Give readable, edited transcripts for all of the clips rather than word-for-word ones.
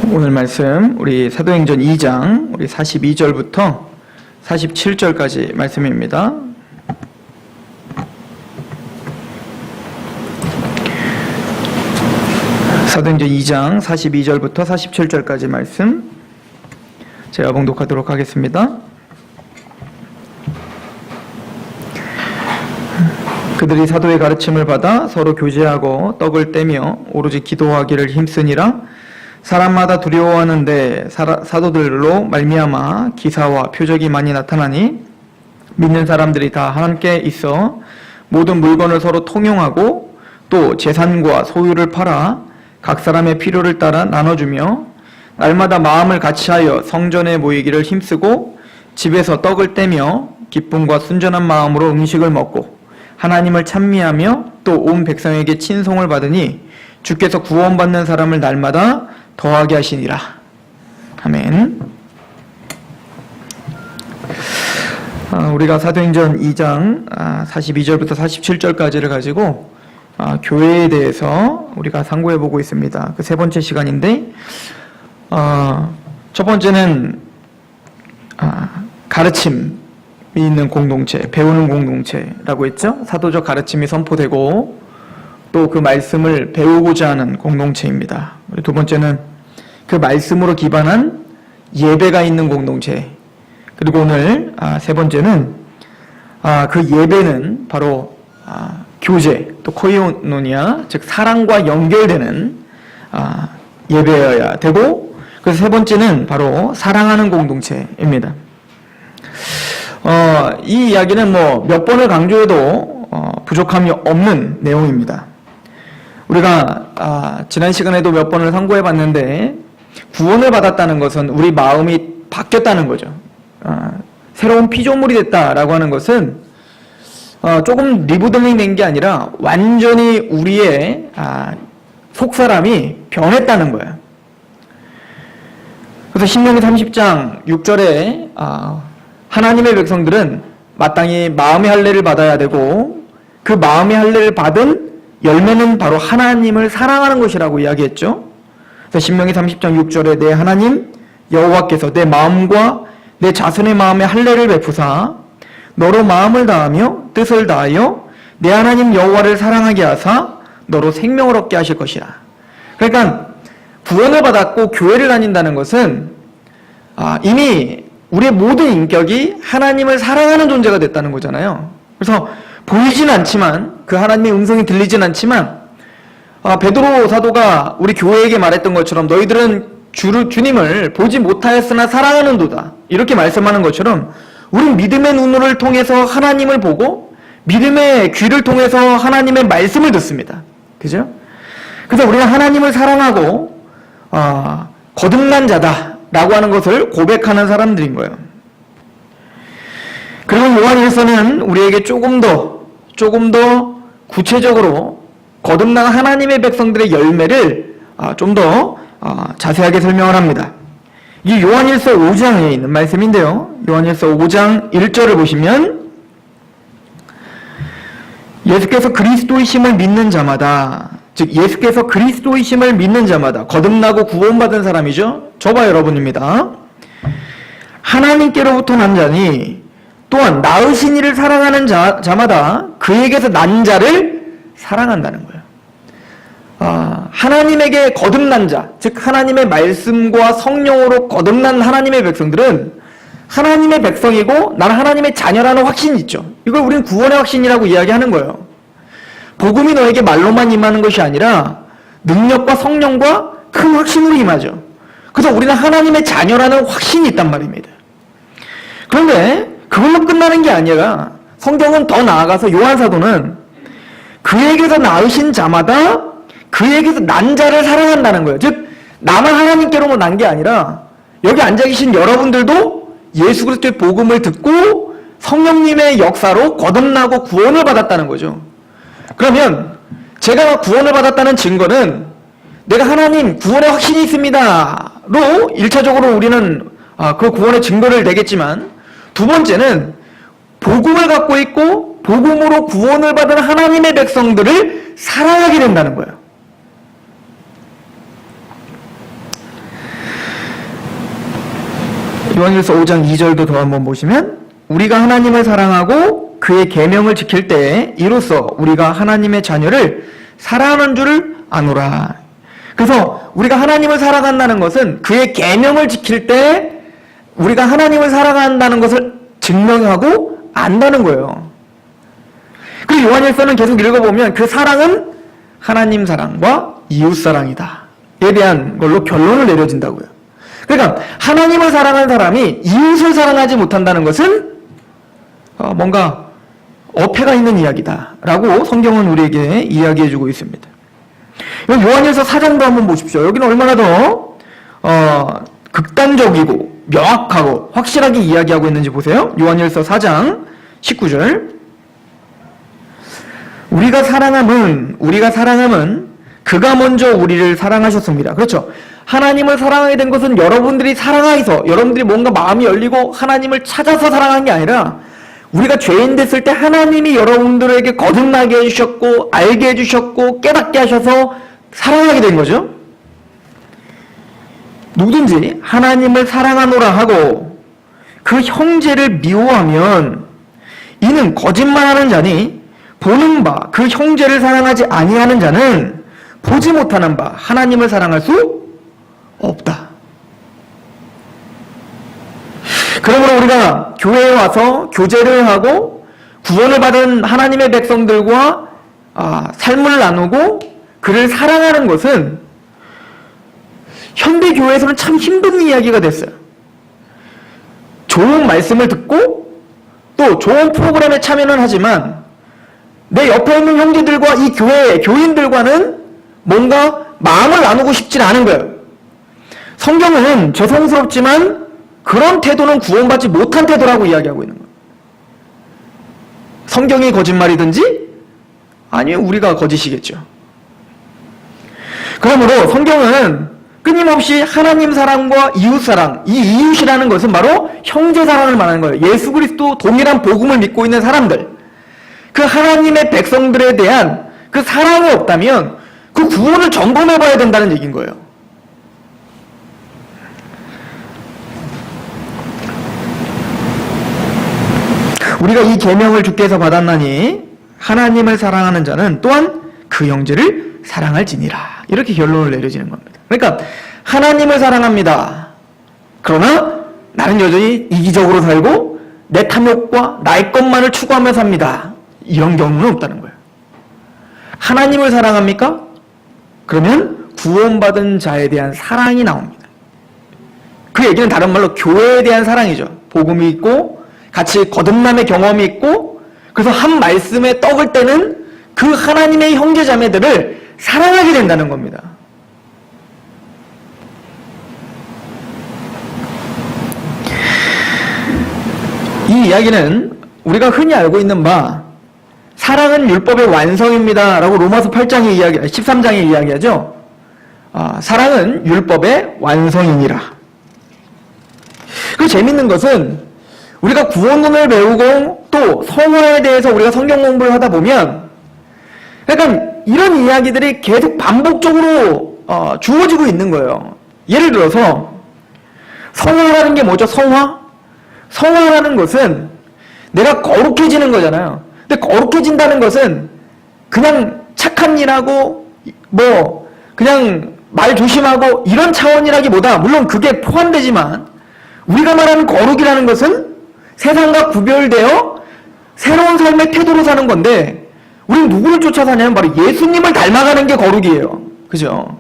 오늘 말씀 우리 사도행전 2장 우리 42절부터 47절까지 말씀입니다. 사도행전 2장 42절부터 47절까지 말씀 제가 봉독하도록 하겠습니다. 그들이 사도의 가르침을 받아 서로 교제하고 떡을 떼며 오로지 기도하기를 힘쓰니라. 사람마다 두려워하는데 사도들로 말미암아 기사와 표적이 많이 나타나니 믿는 사람들이 다 함께 있어 모든 물건을 서로 통용하고 또 재산과 소유를 팔아 각 사람의 필요를 따라 나눠주며 날마다 마음을 같이하여 성전에 모이기를 힘쓰고 집에서 떡을 떼며 기쁨과 순전한 마음으로 음식을 먹고 하나님을 찬미하며 또 온 백성에게 친송을 받으니 주께서 구원받는 사람을 날마다 더하게 하시니라. 아멘. 우리가 사도행전 2장 42절부터 47절까지를 가지고 교회에 대해서 우리가 상고해 보고 있습니다. 그 세 번째 시간인데 첫 번째는 가르침이 있는 공동체, 배우는 공동체라고 했죠. 사도적 가르침이 선포되고 또 그 말씀을 배우고자 하는 공동체입니다. 두 번째는 그 말씀으로 기반한 예배가 있는 공동체. 그리고 오늘 세 번째는 그 예배는 바로 교제, 또 코이노니아, 즉 사랑과 연결되는 예배여야 되고, 그래서 세 번째는 바로 사랑하는 공동체입니다. 이 이야기는 몇 번을 강조해도 부족함이 없는 내용입니다. 우리가 지난 시간에도 몇 번을 상고해 봤는데 구원을 받았다는 것은 우리 마음이 바뀌었다는 거죠. 새로운 피조물이 됐다라고 하는 것은 조금 리모델링 된 게 아니라 완전히 우리의 속사람이 변했다는 거예요. 그래서 신명기 30장 6절에 하나님의 백성들은 마땅히 마음의 할례를 받아야 되고 그 마음의 할례를 받은 열매는 바로 하나님을 사랑하는 것이라고 이야기했죠. 그래서 신명기 30장 6절에 내 하나님 여호와께서 내 마음과 내 자손의 마음에 할례를 베푸사 너로 마음을 다하며 뜻을 다하여 내 하나님 여호와를 사랑하게 하사 너로 생명을 얻게 하실 것이라. 그러니까 구원을 받았고 교회를 다닌다는 것은 이미 우리의 모든 인격이 하나님을 사랑하는 존재가 됐다는 거잖아요. 그래서 보이진 않지만 그 하나님의 음성이 들리진 않지만 베드로 사도가 우리 교회에게 말했던 것처럼 너희들은 주님을 보지 못하였으나 사랑하는도다 이렇게 말씀하는 것처럼 우린 믿음의 눈을 통해서 하나님을 보고 믿음의 귀를 통해서 하나님의 말씀을 듣습니다. 그죠? 그래서 우리는 하나님을 사랑하고 거듭난 자다라고 하는 것을 고백하는 사람들인 거예요. 그리고 요한일서는 우리에게 조금 더 구체적으로 거듭난 하나님의 백성들의 열매를 좀 더 자세하게 설명을 합니다. 이 요한일서 5장에 있는 말씀인데요. 요한일서 5장 1절을 보시면 예수께서 그리스도이심을 믿는 자마다, 즉 예수께서 그리스도이심을 믿는 자마다 거듭나고 구원받은 사람이죠. 저와 여러분입니다. 하나님께로부터 난 자니 또한 낳으신 이를 사랑하는 자마다 그에게서 난 자를 사랑한다는 거예요. 하나님에게 거듭난 자, 즉 하나님의 말씀과 성령으로 거듭난 하나님의 백성들은 하나님의 백성이고 나는 하나님의 자녀라는 확신이 있죠. 이걸 우리는 구원의 확신이라고 이야기하는 거예요. 복음이 너에게 말로만 임하는 것이 아니라 능력과 성령과 큰 확신으로 임하죠. 그래서 우리는 하나님의 자녀라는 확신이 있단 말입니다. 그런데 그걸로 끝나는 게 아니라 성경은 더 나아가서 요한사도는 그에게서 낳으신 자마다 그에게서 난 자를 사랑한다는 거예요. 즉 나만 하나님께로만 난 게 아니라 여기 앉아 계신 여러분들도 예수 그리스도의 복음을 듣고 성령님의 역사로 거듭나고 구원을 받았다는 거죠. 그러면 제가 구원을 받았다는 증거는 내가 하나님 구원의 확신이 있습니다로 1차적으로 우리는 그 구원의 증거를 내겠지만 두 번째는 복음을 갖고 있고 복음으로 구원을 받은 하나님의 백성들을 사랑하게 된다는 거예요. 요한일서 5장 2절도 더 한번 보시면 우리가 하나님을 사랑하고 그의 계명을 지킬 때에 이로써 우리가 하나님의 자녀를 사랑하는 줄을 아노라. 그래서 우리가 하나님을 사랑한다는 것은 그의 계명을 지킬 때 우리가 하나님을 사랑한다는 것을 증명하고 안다는 거예요. 그리고 요한일서는 계속 읽어보면 그 사랑은 하나님 사랑과 이웃 사랑이다 에 대한 걸로 결론을 내려진다고요. 그러니까 하나님을 사랑하는 사람이 이웃을 사랑하지 못한다는 것은 뭔가 어폐가 있는 이야기다라고 성경은 우리에게 이야기해주고 있습니다. 요한일서 4장도 한번 보십시오. 여기는 얼마나 더 극단적이고 명확하고 확실하게 이야기하고 있는지 보세요. 요한일서 4장 19절. 우리가 사랑함은 그가 먼저 우리를 사랑하셨습니다. 그렇죠. 하나님을 사랑하게 된 것은 여러분들이 사랑하여서 여러분들이 뭔가 마음이 열리고 하나님을 찾아서 사랑한 게 아니라 우리가 죄인 됐을 때 하나님이 여러분들에게 거듭나게 해주셨고 알게 해주셨고 깨닫게 하셔서 사랑하게 된 거죠. 누구든지 하나님을 사랑하노라 하고 그 형제를 미워하면 이는 거짓말하는 자니 보는 바 그 형제를 사랑하지 아니하는 자는 보지 못하는 바 하나님을 사랑할 수 없다. 그러므로 우리가 교회에 와서 교제를 하고 구원을 받은 하나님의 백성들과 삶을 나누고 그를 사랑하는 것은 현대 교회에서는 참 힘든 이야기가 됐어요. 좋은 말씀을 듣고 또 좋은 프로그램에 참여는 하지만 내 옆에 있는 형제들과 이 교회 교인들과는 뭔가 마음을 나누고 싶지 않은 거예요. 성경은 죄송스럽지만 그런 태도는 구원받지 못한 태도라고 이야기하고 있는 거예요. 성경이 거짓말이든지 아니면 우리가 거짓이겠죠. 그러므로 성경은 끊임없이 하나님 사랑과 이웃 사랑, 이 이웃이라는 것은 바로 형제 사랑을 말하는 거예요. 예수 그리스도 동일한 복음을 믿고 있는 사람들, 그 하나님의 백성들에 대한 그 사랑이 없다면 그 구원을 점검해봐야 된다는 얘기인 거예요. 우리가 이 계명을 주께서 받았나니 하나님을 사랑하는 자는 또한 그 형제를 사랑할지니라. 이렇게 결론을 내려지는 겁니다. 그러니까 하나님을 사랑합니다. 그러나 나는 여전히 이기적으로 살고 내 탐욕과 나의 것만을 추구하며 삽니다. 이런 경우는 없다는 거예요. 하나님을 사랑합니까? 그러면 구원받은 자에 대한 사랑이 나옵니다. 그 얘기는 다른 말로 교회에 대한 사랑이죠. 복음이 있고 같이 거듭남의 경험이 있고 그래서 한 말씀에 떡을 떼는 그 하나님의 형제자매들을 사랑하게 된다는 겁니다. 이 이야기는 우리가 흔히 알고 있는 바 사랑은 율법의 완성입니다 라고 로마서 8장에 13장에 이야기하죠. 사랑은 율법의 완성이니라. 그 재밌는 것은 우리가 구원론을 배우고 또 성화에 대해서 우리가 성경 공부를 하다 보면 약간 이런 이야기들이 계속 반복적으로 주어지고 있는 거예요. 예를 들어서 성화라는 게 뭐죠? 성화라는 것은 내가 거룩해지는 거잖아요. 근데 거룩해진다는 것은 그냥 착한 일하고 뭐 그냥 말 조심하고 이런 차원이라기보다 물론 그게 포함되지만 우리가 말하는 거룩이라는 것은 세상과 구별되어 새로운 삶의 태도로 사는 건데 우리는 누구를 쫓아 사냐면 바로 예수님을 닮아가는 게 거룩이에요. 그죠?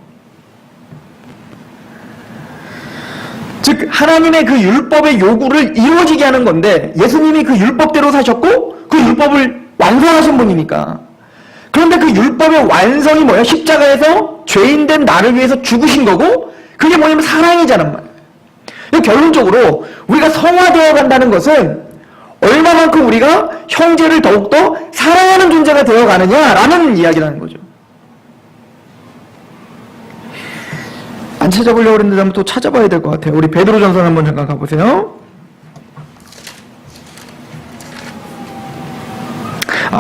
즉 하나님의 그 율법의 요구를 이루어지게 하는 건데 예수님이 그 율법대로 사셨고 그 율법을 완성하신 분이니까. 그런데 그 율법의 완성이 뭐야? 십자가에서 죄인된 나를 위해서 죽으신 거고 그게 뭐냐면 사랑이잖아 말이야. 결론적으로 우리가 성화되어 간다는 것은 얼마만큼 우리가 형제를 더욱더 사랑하는 존재가 되어가느냐라는 이야기라는 거죠. 안 찾아보려고 그랬는데 한번 또 찾아봐야 될 것 같아요. 우리 베드로전서 한번 잠깐 가보세요.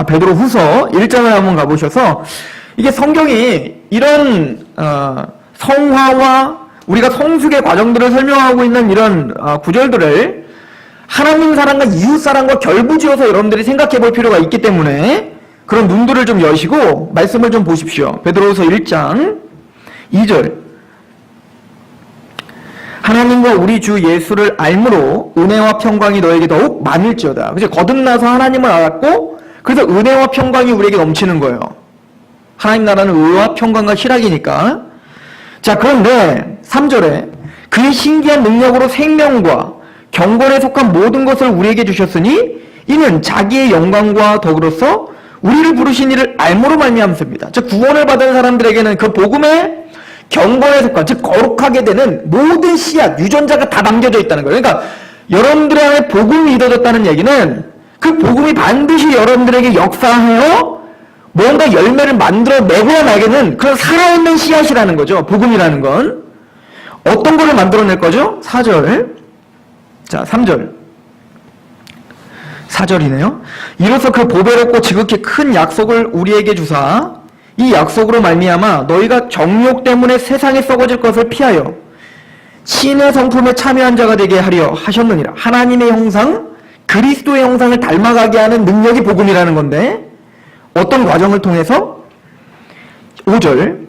베드로후서 1장을 한번 가보셔서 이게 성경이 이런 성화와 우리가 성숙의 과정들을 설명하고 있는 이런 구절들을 하나님 사랑과 이웃 사랑과 결부지어서 여러분들이 생각해 볼 필요가 있기 때문에 그런 눈들을 좀 여시고 말씀을 좀 보십시오. 베드로후서 1장 2절. 하나님과 우리 주 예수를 알므로 은혜와 평강이 너에게 더욱 많을지어다. 그죠? 거듭나서 하나님을 알았고 그래서 은혜와 평강이 우리에게 넘치는 거예요. 하나님 나라는 의와 평강과 희락이니까. 자, 그런데 3절에 그의 신기한 능력으로 생명과 경건에 속한 모든 것을 우리에게 주셨으니 이는 자기의 영광과 덕으로서 우리를 부르신 이를 알므로 말미암습니다. 즉 구원을 받은 사람들에게는 그 복음의 경건에 속한, 즉 거룩하게 되는 모든 씨앗, 유전자가 다 담겨져 있다는 거예요. 그러니까 여러분들 안에 복음이 믿어졌다는 얘기는 그 복음이 반드시 여러분들에게 역사하여 뭔가 열매를 만들어내고야 말게는 그런 살아있는 씨앗이라는 거죠. 복음이라는 건. 어떤 거를 만들어낼 거죠? 4절. 자, 3절. 4절이네요. 이로써 그 보배롭고 지극히 큰 약속을 우리에게 주사 이 약속으로 말미암아 너희가 정욕 때문에 세상에 썩어질 것을 피하여 신의 성품에 참여한 자가 되게 하려 하셨느니라. 하나님의 형상, 그리스도의 형상을 닮아가게 하는 능력이 복음이라는 건데 어떤 과정을 통해서? 5절.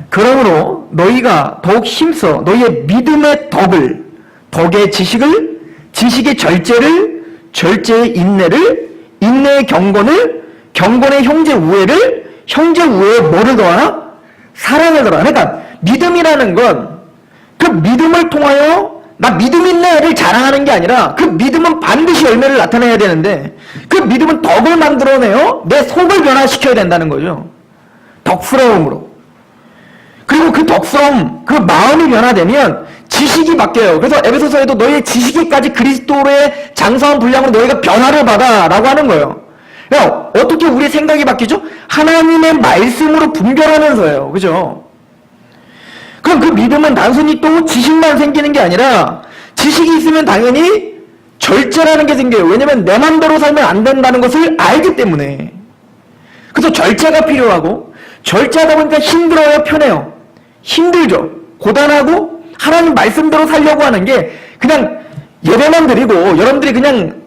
그러므로 너희가 더욱 힘써 너희의 믿음의 덕을, 덕의 지식을, 지식의 절제를, 절제의 인내를, 인내의 경건을, 경건의 형제 우애를, 형제 우애에 뭐를 더하나? 사랑을 더하나. 그러니까 믿음이라는 건 그 믿음을 통하여 나 믿음 있네를 자랑하는 게 아니라 그 믿음은 반드시 열매를 나타내야 되는데 그 믿음은 덕을 만들어내요. 내 속을 변화시켜야 된다는 거죠. 덕스러움으로. 그리고 그 덕스러움, 그 마음이 변화되면 지식이 바뀌어요. 그래서 에베소서에도 너희의 지식에까지 그리스도의 장성한 분량으로 너희가 변화를 받아 라고 하는 거예요. 그러니까 어떻게 우리의 생각이 바뀌죠? 하나님의 말씀으로 분별하면서요. 그죠? 그럼 그 믿음은 단순히 또 지식만 생기는 게 아니라 지식이 있으면 당연히 절제라는 게 생겨요. 왜냐면 내 맘대로 살면 안 된다는 것을 알기 때문에. 그래서 절제가 필요하고 절제하다 보니까 힘들어요, 편해요? 힘들죠. 고단하고 하나님 말씀대로 살려고 하는 게 그냥 예배만 드리고 여러분들이 그냥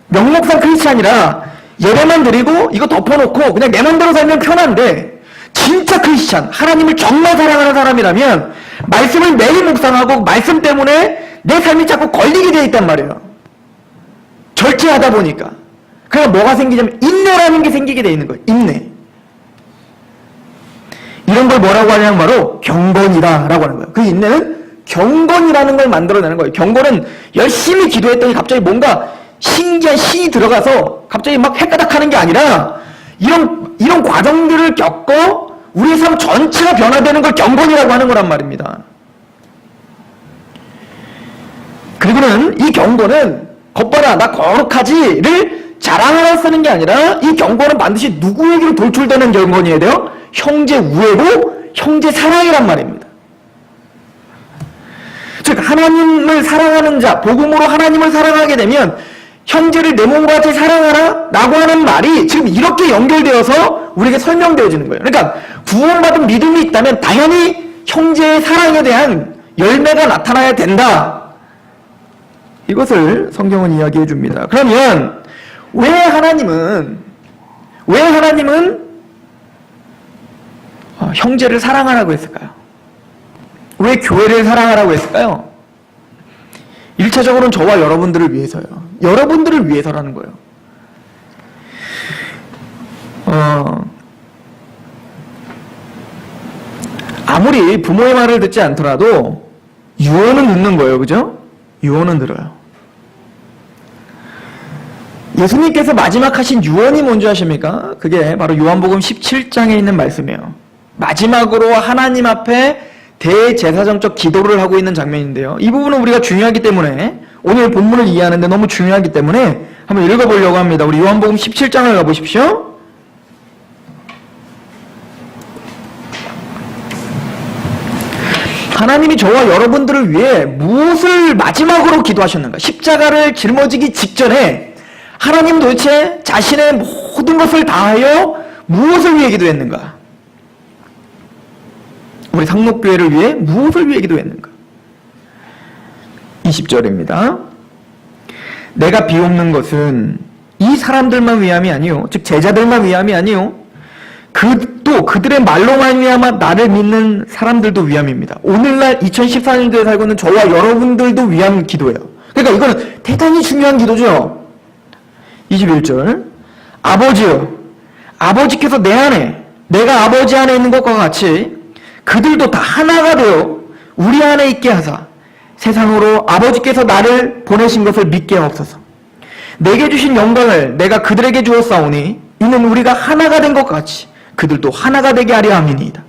명목상 크리스찬이라 예배만 드리고 이거 덮어놓고 그냥 내 맘대로 살면 편한데 진짜 크리스찬, 하나님을 정말 사랑하는 사람이라면 말씀을 매일 묵상하고 말씀 때문에 내 삶이 자꾸 걸리게 되어 있단 말이에요. 절제하다 보니까. 그러니까 뭐가 생기냐면 인내라는 게 생기게 되어 있는 거예요. 인내. 이런 걸 뭐라고 하냐면 바로 경건이다라고 하는 거예요. 그 인내는 경건이라는 걸 만들어내는 거예요. 경건은 열심히 기도했더니 갑자기 뭔가 신기한 신이 들어가서 갑자기 막 헷가닥하는 게 아니라 이런 과정들을 겪고 우리의 삶 전체가 변화되는 걸 경건이라고 하는 거란 말입니다. 그리고는 이 경건은 겉봐라 나 거룩하지를 자랑하라 쓰는 게 아니라 이 경건은 반드시 누구에게로 돌출되는 경건이어야 돼요? 형제 우애고 형제 사랑이란 말입니다. 즉 하나님을 사랑하는 자, 복음으로 하나님을 사랑하게 되면 형제를 내 몸과 같이 사랑하라 라고 하는 말이 지금 이렇게 연결되어서 우리에게 설명되어지는 거예요. 그러니까 구원받은 믿음이 있다면 당연히 형제의 사랑에 대한 열매가 나타나야 된다. 이것을 성경은 이야기해 줍니다. 그러면 왜 하나님은 형제를 사랑하라고 했을까요? 왜 교회를 사랑하라고 했을까요? 1차적으로는 저와 여러분들을 위해서요. 여러분들을 위해서라는 거예요. 아무리 부모의 말을 듣지 않더라도 유언은 듣는 거예요. 그죠? 유언은 들어요. 예수님께서 마지막 하신 유언이 뭔지 아십니까? 그게 바로 요한복음 17장에 있는 말씀이에요. 마지막으로 하나님 앞에 대제사장적 기도를 하고 있는 장면인데요. 이 부분은 우리가 중요하기 때문에 오늘 본문을 이해하는데 너무 중요하기 때문에 한번 읽어보려고 합니다. 우리 요한복음 17장을 가보십시오. 하나님이 저와 여러분들을 위해 무엇을 마지막으로 기도하셨는가? 십자가를 짊어지기 직전에 하나님은 도대체 자신의 모든 것을 다하여 무엇을 위해 기도했는가? 우리 상록교회를 위해 무엇을 위해 기도했는가? 20절입니다. 내가 비옵는 것은 이 사람들만 위함이 아니요, 즉 제자들만 위함이 아니요, 또 그들의 말로 말미암아 나를 믿는 사람들도 위함입니다. 오늘날 2014년도에 살고 있는 저와 여러분들도 위함 기도예요. 그러니까 이거는 대단히 중요한 기도죠. 21절, 아버지여, 아버지께서 내 안에, 내가 아버지 안에 있는 것과 같이 그들도 다 하나가 되어 우리 안에 있게 하사 세상으로 아버지께서 나를 보내신 것을 믿게 하옵소서. 내게 주신 영광을 내가 그들에게 주었사오니 이는 우리가 하나가 된 것 같이 그들도 하나가 되게 하려 함이니이다.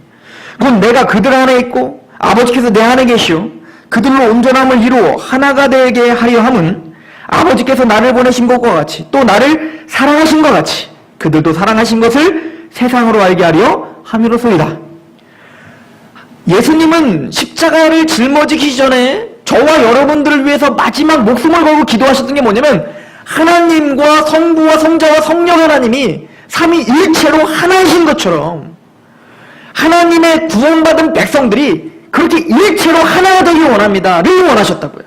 곧 내가 그들 안에 있고 아버지께서 내 안에 계시오 그들로 온전함을 이루어 하나가 되게 하려 함은 아버지께서 나를 보내신 것과 같이 또 나를 사랑하신 것 같이 그들도 사랑하신 것을 세상으로 알게 하려 함이로소이다. 예수님은 십자가를 짊어지기 전에 저와 여러분들을 위해서 마지막 목숨을 걸고 기도하셨던 게 뭐냐면 하나님과 성부와 성자와 성령 하나님이 삼위일체로 하나이신 것처럼 하나님의 구원받은 백성들이 그렇게 일체로 하나가 되길 원합니다를 원하셨다고요.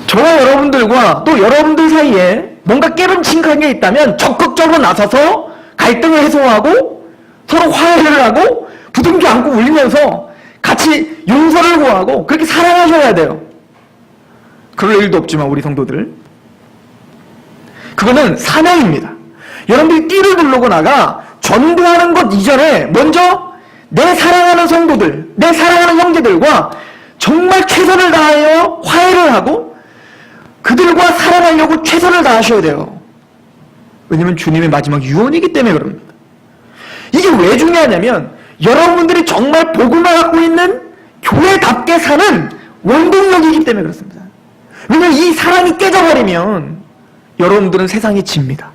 저와 여러분들과 또 여러분들 사이에 뭔가 깨름칙한 게 있다면 적극적으로 나서서 갈등을 해소하고 서로 화해를 하고 부둥켜 안고 울리면서 같이 용서를 구하고 그렇게 사랑하셔야 돼요. 그럴 일도 없지만 우리 성도들 그거는 사명입니다. 여러분들이 띠를 누르고 나가 전도하는 것 이전에 먼저 내 사랑하는 성도들, 내 사랑하는 형제들과 정말 최선을 다하여 화해를 하고 그들과 사랑하려고 최선을 다하셔야 돼요. 왜냐면 주님의 마지막 유언이기 때문에 그럽니다. 이게 왜 중요하냐면 여러분들이 정말 복음을 갖고 있는 교회답게 사는 원동력이기 때문에 그렇습니다. 왜냐면 이 사랑이 깨져버리면 여러분들은 세상에 집니다.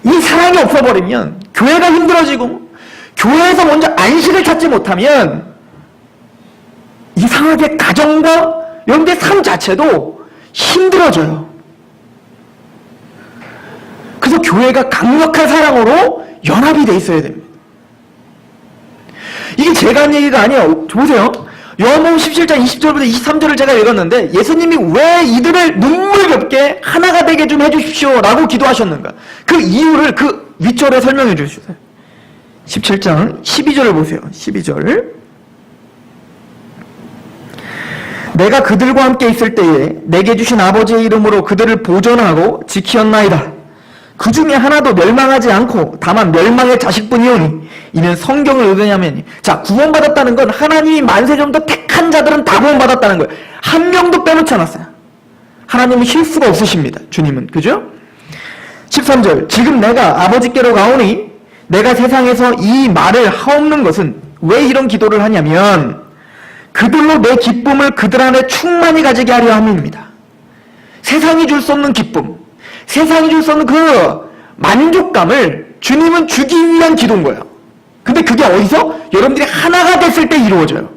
이 사랑이 없어버리면 교회가 힘들어지고 교회에서 먼저 안식을 찾지 못하면 이상하게 가정과 여러분들의 삶 자체도 힘들어져요. 그래서 교회가 강력한 사랑으로 연합이 돼 있어야 됩니다. 이게 제가 한 얘기가 아니에요. 보세요. 요한복음 17장 20절부터 23절을 제가 읽었는데 예수님이 왜 이들을 눈물겹게 하나가 되게 좀 해주십시오 라고 기도하셨는가. 그 이유를 그 윗절에 설명해 주시세요. 17장 12절을 보세요. 12절. 내가 그들과 함께 있을 때에 내게 주신 아버지의 이름으로 그들을 보존하고 지키었나이다. 그 중에 하나도 멸망하지 않고 다만 멸망의 자식뿐이오니 이는 성경을 의뢰하면 자 구원받았다는 건 하나님이 만세전부터 택한 자들은 다 구원받았다는 거예요. 한 명도 빼놓지 않았어요. 하나님은 실수가 없으십니다. 주님은. 그죠? 13절 지금 내가 아버지께로 가오니 내가 세상에서 이 말을 하옵는 것은 왜 이런 기도를 하냐면 그들로 내 기쁨을 그들 안에 충만히 가지게 하려 함입니다. 세상이 줄 수 없는 기쁨 세상이 줄 수 없는 그 만족감을 주님은 주기 위한 기도인 거예요. 근데 그게 어디서? 여러분들이 하나가 됐을 때 이루어져요.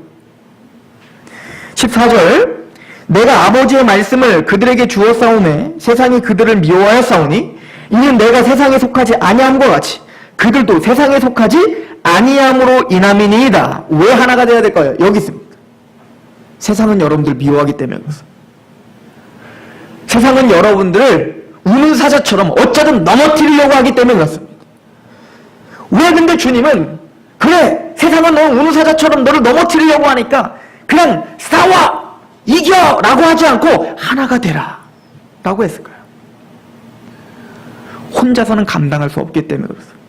14절 내가 아버지의 말씀을 그들에게 주었사오매 세상이 그들을 미워하였사오니 이는 내가 세상에 속하지 아니함과 같이 그들도 세상에 속하지 아니함으로 인함이니이다. 왜 하나가 돼야 될까요? 여기 있습니다. 세상은 여러분들 미워하기 때문에 그렇습니다. 세상은 여러분들을 우는 사자처럼 어쩌든 넘어뜨리려고 하기 때문에 그렇습니다. 왜 근데 주님은 그래 세상은 너 우는 사자처럼 너를 넘어뜨리려고 하니까 그냥 싸워 이겨 라고 하지 않고 하나가 되라 라고 했을까요? 혼자서는 감당할 수 없기 때문에 그렇습니다.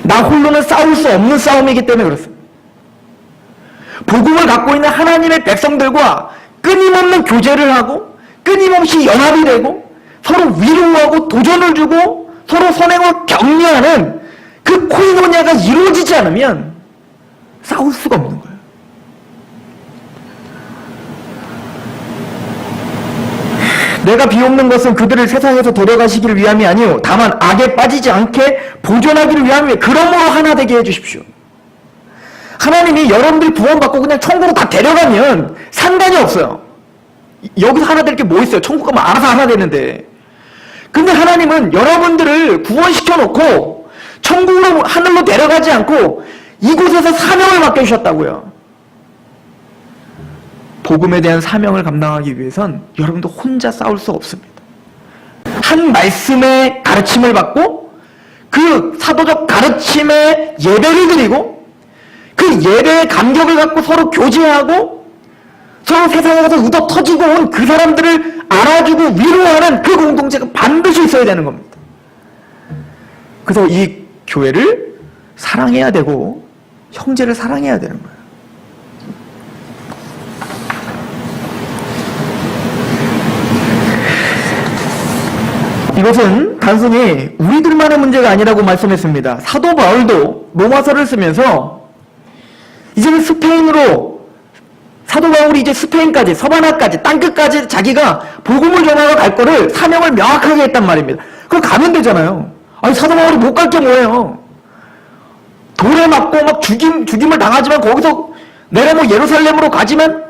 나 홀로는 싸울 수 없는 싸움이기 때문에 그렇습니다. 복음을 갖고 있는 하나님의 백성들과 끊임없는 교제를 하고 끊임없이 연합이 되고 서로 위로하고 도전을 주고 서로 선행을 격려하는 그 코이노니아가 이루어지지 않으면 싸울 수가 없는 거예요. 내가 비옵는 것은 그들을 세상에서 데려가시기를 위함이 아니요 다만 악에 빠지지 않게 보존하기를 위함이에요. 그러므로 하나 되게 해주십시오. 하나님이 여러분들이 구원받고 그냥 천국으로 다 데려가면 상관이 없어요. 여기서 하나 될 게 뭐 있어요? 천국 가면 알아서 하나 되는데. 근데 하나님은 여러분들을 구원시켜놓고 천국으로 하늘로 데려가지 않고 이곳에서 사명을 맡겨주셨다고요. 복음에 대한 사명을 감당하기 위해선 여러분도 혼자 싸울 수 없습니다. 한 말씀의 가르침을 받고 그 사도적 가르침에 예배를 드리고 그 예배의 감격을 갖고 서로 교제하고 서로 세상에 가서 의도 터지고 온 그 사람들을 알아주고 위로하는 그 공동체가 반드시 있어야 되는 겁니다. 그래서 이 교회를 사랑해야 되고 형제를 사랑해야 되는 거예요. 이것은 단순히 우리들만의 문제가 아니라고 말씀했습니다. 사도 바울도 로마서를 쓰면서 이제는 스페인으로 사도 바울이 이제 스페인까지 서바나까지 땅끝까지 자기가 복음을 전하러 갈 거를 사명을 명확하게 했단 말입니다. 그럼 가면 되잖아요. 아니 사도 바울이 못 갈 게 뭐예요. 돌에 맞고 막 죽임을 당하지만 거기서 내가 뭐 예루살렘으로 가지만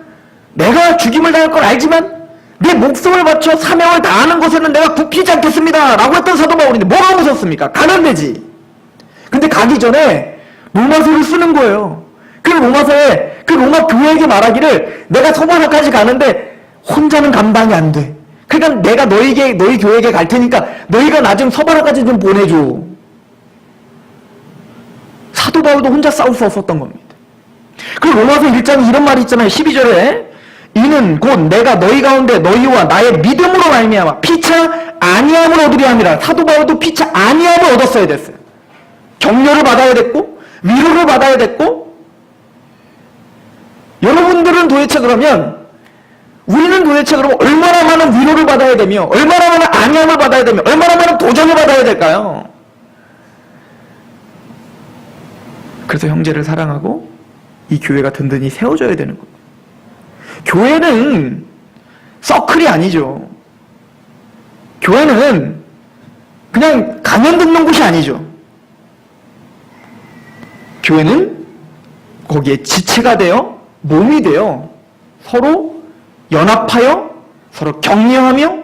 내가 죽임을 당할 걸 알지만 내 목숨을 바쳐 사명을 다하는 것에는 내가 굽히지 않겠습니다 라고 했던 사도 바울인데 뭐가 무섭습니까? 가면 되지. 근데 가기 전에 로마서를 쓰는 거예요. 그 로마서에 그 로마 교회에게 말하기를 내가 서바나까지 가는데 혼자는 감당이 안 돼. 그러니까 내가 너희 교회에게 갈 테니까 너희가 나 좀 서바나까지 좀 보내줘. 사도 바울도 혼자 싸울 수 없었던 겁니다. 그 로마서 1장에 이런 말이 있잖아요. 12절에 이는 곧 내가 너희 가운데 너희와 나의 믿음으로 말미암아 피차 아니함을 얻으려 함이라. 사도 바울도 피차 아니함을 얻었어야 됐어요. 격려를 받아야 됐고 위로를 받아야 됐고. 여러분들은 도대체 그러면 우리는 도대체 그럼 얼마나 많은 위로를 받아야 되며 얼마나 많은 아니함을 받아야 되며 얼마나 많은 도전을 받아야 될까요? 그래서 형제를 사랑하고 이 교회가 든든히 세워져야 되는 겁니다. 교회는 서클이 아니죠. 교회는 그냥 강연 듣는 곳이 아니죠. 교회는 거기에 지체가 되어 몸이 되어 서로 연합하여 서로 격려하며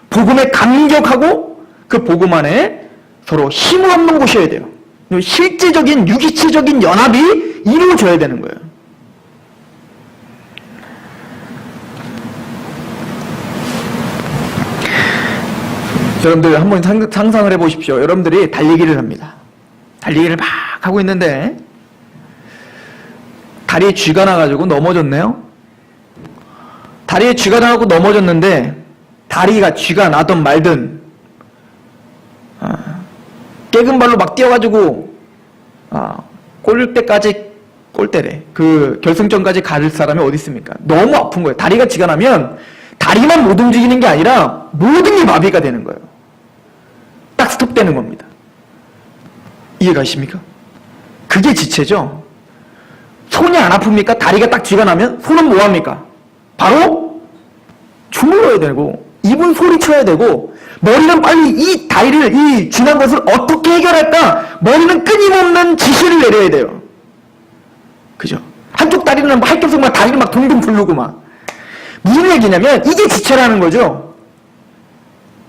복음에 감격하고 그 복음 안에 서로 힘을 얻는 곳이어야 돼요. 실제적인 유기체적인 연합이 이루어져야 되는 거예요. 여러분들 한번 상상을 해보십시오. 여러분들이 달리기를 합니다. 달리기를 막 하고 있는데 다리에 쥐가 나가지고 넘어졌네요. 다리에 쥐가 나가고 넘어졌는데 다리가 쥐가 나든 말든 깨근 발로 막 뛰어가지고 골대래. 그 결승점까지 갈 사람이 어디 있습니까? 너무 아픈 거예요. 다리가 쥐가 나면 다리만 못 움직이는 게 아니라 모든 게 마비가 되는 거예요. 딱 스톱되는 겁니다. 이해가십니까? 그게 지체죠. 손이 안 아픕니까? 다리가 딱 쥐가 나면 손은 뭐합니까? 바로 주물러야 되고 입은 소리쳐야 되고 머리는 빨리 이 다리를 이 쥐난 것을 어떻게 해결할까? 머리는 끊임없는 지시를 내려야 돼요. 그죠? 한쪽 다리는 할겸석 막 다리를 막 둥둥 굴르고 막 무슨 얘기냐면 이게 지체라는 거죠.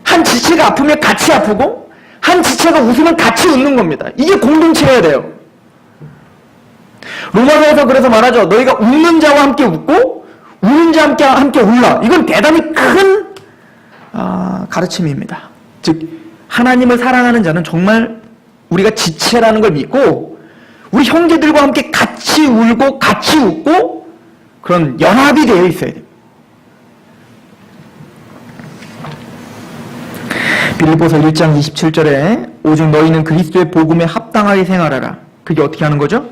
한 지체가 아프면 같이 아프고 한 지체가 웃으면 같이 웃는 겁니다. 이게 공동체여야 돼요. 로마서에서 그래서 말하죠. 너희가 웃는 자와 함께 웃고 우는 자와 함께 울라. 이건 대단히 큰 가르침입니다. 즉 하나님을 사랑하는 자는 정말 우리가 지체라는 걸 믿고 우리 형제들과 함께 같이 울고 같이 웃고 그런 연합이 되어 있어야 됩니다. 빌립보서 1장 27절에 오직 너희는 그리스도의 복음에 합당하게 생활하라. 그게 어떻게 하는 거죠?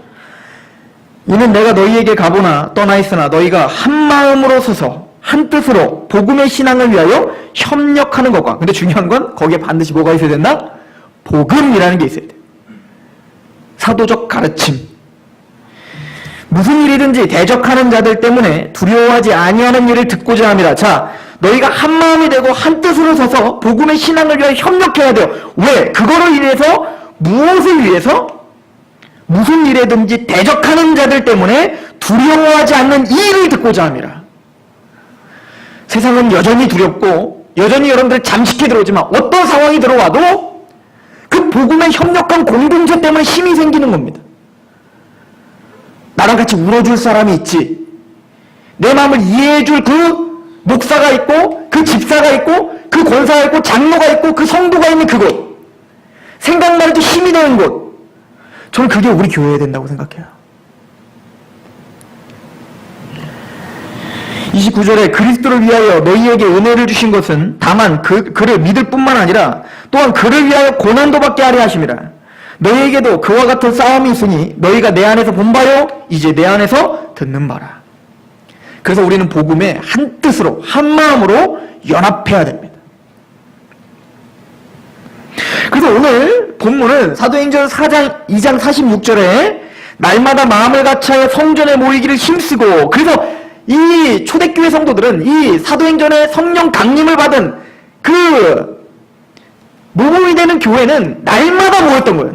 이는 내가 너희에게 가보나 떠나 있으나 너희가 한 마음으로 서서 한 뜻으로 복음의 신앙을 위하여 협력하는 것과 근데 중요한 건 거기에 반드시 뭐가 있어야 된다? 복음이라는 게 있어야 돼. 사도적 가르침. 무슨 일이든지 대적하는 자들 때문에 두려워하지 아니하는 일을 듣고자 함이라. 자, 너희가 한 마음이 되고 한 뜻으로 서서 복음의 신앙을 위하여 협력해야 돼요. 왜? 그거를 위해서 무엇을 위해서? 무슨 일에든지 대적하는 자들 때문에 두려워하지 않는 이 일을 듣고자 함이라. 세상은 여전히 두렵고 여전히 여러분들 잠식해 들어오지만 어떤 상황이 들어와도 그 복음에 협력한 공동체 때문에 힘이 생기는 겁니다. 나랑 같이 울어줄 사람이 있지. 내 마음을 이해해줄 그 목사가 있고, 그 집사가 있고, 그 권사가 있고, 장로가 있고, 그 성도가 있는 그곳. 생각만 해도 힘이 되는 곳. 저는 그게 우리 교회에 된다고 생각해요. 29절에 그리스도를 위하여 너희에게 은혜를 주신 것은 다만 그를 믿을 뿐만 아니라 또한 그를 위하여 고난도 받게 하려 하심이라. 너희에게도 그와 같은 싸움이 있으니 너희가 내 안에서 본 바요 이제 내 안에서 듣는 바라. 그래서 우리는 복음에 한 뜻으로 한 마음으로 연합해야 됩니다. 그래서 오늘 본문은 사도행전 4장 2장 46절에 날마다 마음을 같이하여 성전에 모이기를 힘쓰고, 그래서 이 초대교회 성도들은 이 사도행전의 성령 강림을 받은 그 모범이 되는 교회는 날마다 모였던 거예요.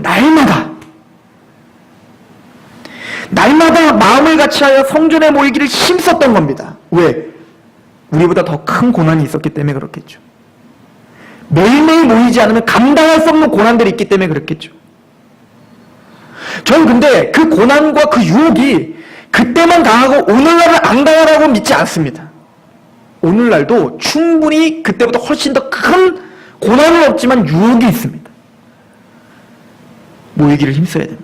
날마다 마음을 같이하여 성전에 모이기를 힘썼던 겁니다. 왜? 우리보다 더 큰 고난이 있었기 때문에 그렇겠죠. 매일매일 모이지 않으면 감당할 수 없는 고난들이 있기 때문에 그렇겠죠. 저는 근데 그 고난과 그 유혹이 그때만 강하고 오늘날은 안 강하다고 믿지 않습니다. 오늘날도 충분히 그때보다 훨씬 더 큰 고난은 없지만 유혹이 있습니다. 모이기를 힘써야 됩니다.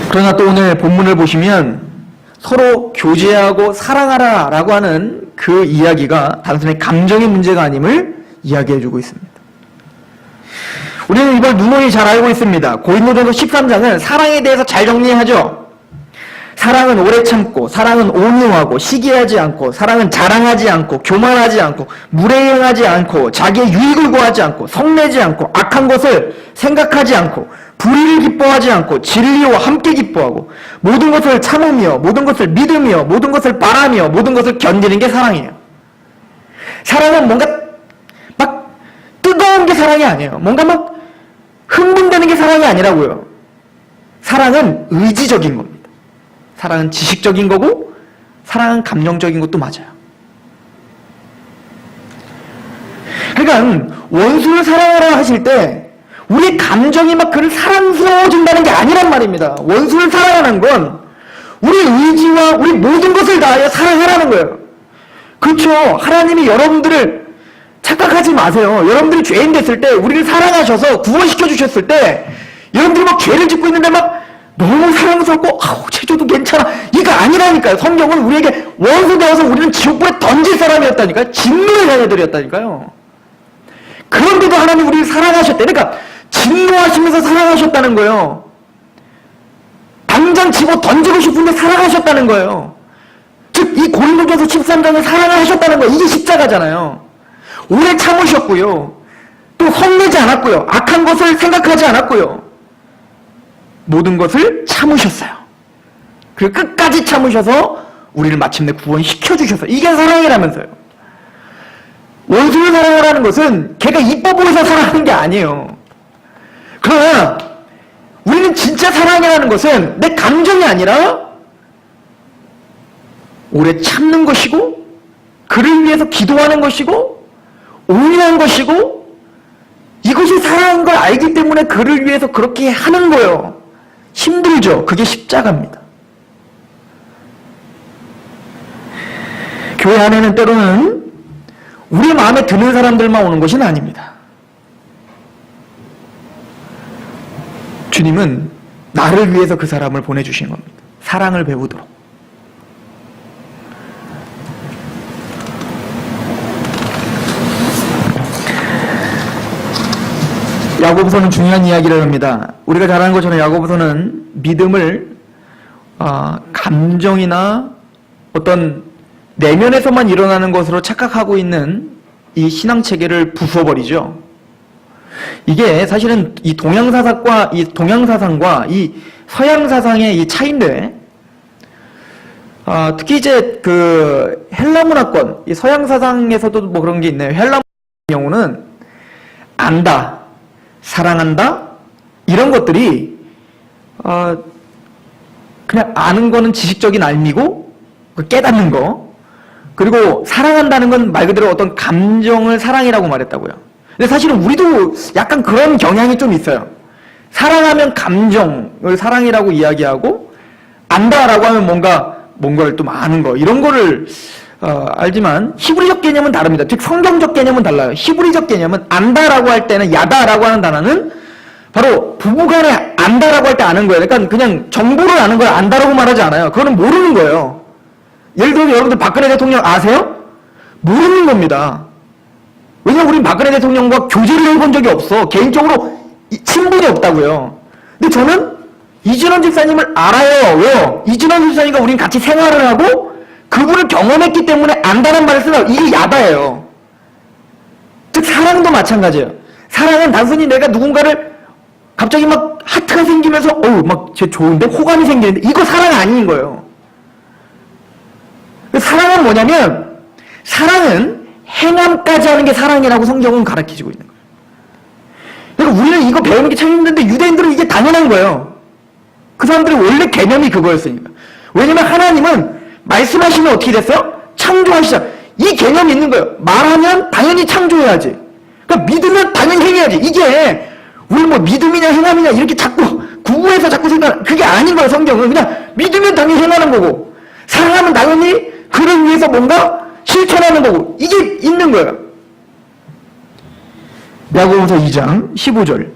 그러나 또 오늘 본문을 보시면 서로 교제하고 사랑하라 라고 하는 그 이야기가 단순히 감정의 문제가 아님을 이야기해주고 있습니다. 우리는 이걸 누누이 잘 알고 있습니다. 고린도전서 13장은 사랑에 대해서 잘 정리하죠. 사랑은 오래 참고, 사랑은 온유하고, 시기하지 않고, 사랑은 자랑하지 않고, 교만하지 않고, 무례행하지 않고, 자기의 유익을 구하지 않고, 성내지 않고, 악한 것을 생각하지 않고, 불의를 기뻐하지 않고, 진리와 함께 기뻐하고, 모든 것을 참으며, 모든 것을 믿으며, 모든 것을 바라며, 모든 것을 견디는 게 사랑이에요. 사랑은 뭔가 막 뜨거운 게 사랑이 아니에요. 뭔가 막 흥분되는 게 사랑이 아니라고요. 사랑은 의지적인 겁니다. 사랑은 지식적인 거고, 사랑은 감정적인 것도 맞아요. 그러니까 원수를 사랑하라 하실 때 우리 감정이 막 그를 사랑스러워진다는 게 아니란 말입니다. 원수를 사랑하는 건 우리 의지와 우리 모든 것을 다하여 사랑하라는 거예요. 그렇죠. 하나님이 여러분들을 착각하지 마세요. 여러분들이 죄인 됐을 때 우리를 사랑하셔서 구원시켜 주셨을 때 여러분들이 막 죄를 짓고 있는데 막 너무 사랑스럽고 제주도 괜찮아 이거 아니라니까요. 성경은 우리에게 원수 되어서 우리는 지옥불에 던질 사람이었다니까요. 진노의 자녀들이었다니까요. 그런데도 하나님 우리를 사랑하셨대. 그러니까 진노하시면서 사랑하셨다는 거예요. 당장 집어 던지고 싶은데 사랑하셨다는 거예요. 즉 이 고린도전서 13장을 사랑을 하셨다는 거예요. 이게 십자가잖아요. 오래 참으셨고요. 또 성내지 않았고요. 악한 것을 생각하지 않았고요. 모든 것을 참으셨어요. 그리고 끝까지 참으셔서 우리를 마침내 구원시켜주셔서 이게 사랑이라면서요. 원수를 사랑하라는 것은 걔가 이뻐 보여서 사랑하는 게 아니에요. 그러나 우리는 진짜 사랑이라는 것은 내 감정이 아니라 오래 참는 것이고, 그를 위해서 기도하는 것이고, 온유한 것이고, 이것이 사랑인 걸 알기 때문에 그를 위해서 그렇게 하는 거예요. 힘들죠. 그게 십자가입니다. 교회 안에는 때로는 우리 마음에 드는 사람들만 오는 것은 아닙니다. 주님은 나를 위해서 그 사람을 보내주신 겁니다. 사랑을 배우도록. 야고보서는 중요한 이야기를 합니다. 우리가 잘 아는 것처럼 야고보서는 믿음을 감정이나 어떤 내면에서만 일어나는 것으로 착각하고 있는 이 신앙체계를 부숴버리죠. 이게 사실은 이 동양사상과 이 서양사상의 이 차이인데, 특히 이제 그 헬라 문화권, 이 서양사상에서도 뭐 그런 게 있네요. 헬라 경우는 안다, 사랑한다, 이런 것들이 그냥 아는 거는 지식적인 알미고 깨닫는 거, 그리고 사랑한다는 건 말 그대로 어떤 감정을 사랑이라고 말했다고요. 근데 사실은 우리도 약간 그런 경향이 좀 있어요. 사랑하면 감정을 사랑이라고 이야기하고 안다라고 하면 뭔가를 또 아는 거 이런 거를 알지만 히브리적 개념은 다릅니다. 즉 성경적 개념은 달라요. 히브리적 개념은 안다라고 할 때는 야다라고 하는 단어는 바로 부부간에 안다라고 할 때 아는 거예요. 그러니까 그냥 정보를 아는 걸 안다라고 말하지 않아요. 그거는 모르는 거예요. 예를 들어 여러분들 박근혜 대통령 아세요? 모르는 겁니다. 왜냐면 우린 박근혜 대통령과 교제를 해본 적이 없어. 개인적으로 친분이 없다고요. 근데 저는 이진원 집사님을 알아요. 왜요? 이진원 집사님과 우린 같이 생활을 하고 그분을 경험했기 때문에 안다는 말을 쓰나 이게 야다예요. 즉 사랑도 마찬가지예요. 사랑은 단순히 내가 누군가를 갑자기 막 하트가 생기면서 막 쟤 좋은데 호감이 생기는데 이거 사랑 아닌 거예요. 사랑은 뭐냐면 사랑은 행함까지 하는 게 사랑이라고 성경은 가르치고 있는 거예요. 그러니까 우리는 이거 배우는 게 참 힘든데 유대인들은 이게 당연한 거예요. 그 사람들이 원래 개념이 그거였으니까. 왜냐면 하나님은 말씀하시면 어떻게 됐어요? 창조하시자. 이 개념이 있는 거예요. 말하면 당연히 창조해야지. 그러니까 믿으면 당연히 행해야지. 이게 우리 뭐 믿음이냐 행함이냐 이렇게 자꾸 구구해서 자꾸 생각 그게 아닌 거예요. 성경은 그냥 믿으면 당연히 행하는 거고 사랑하면 당연히 그를 위해서 뭔가 실천하는 거고 이게 있는 거예요. 야고보서 2장 15절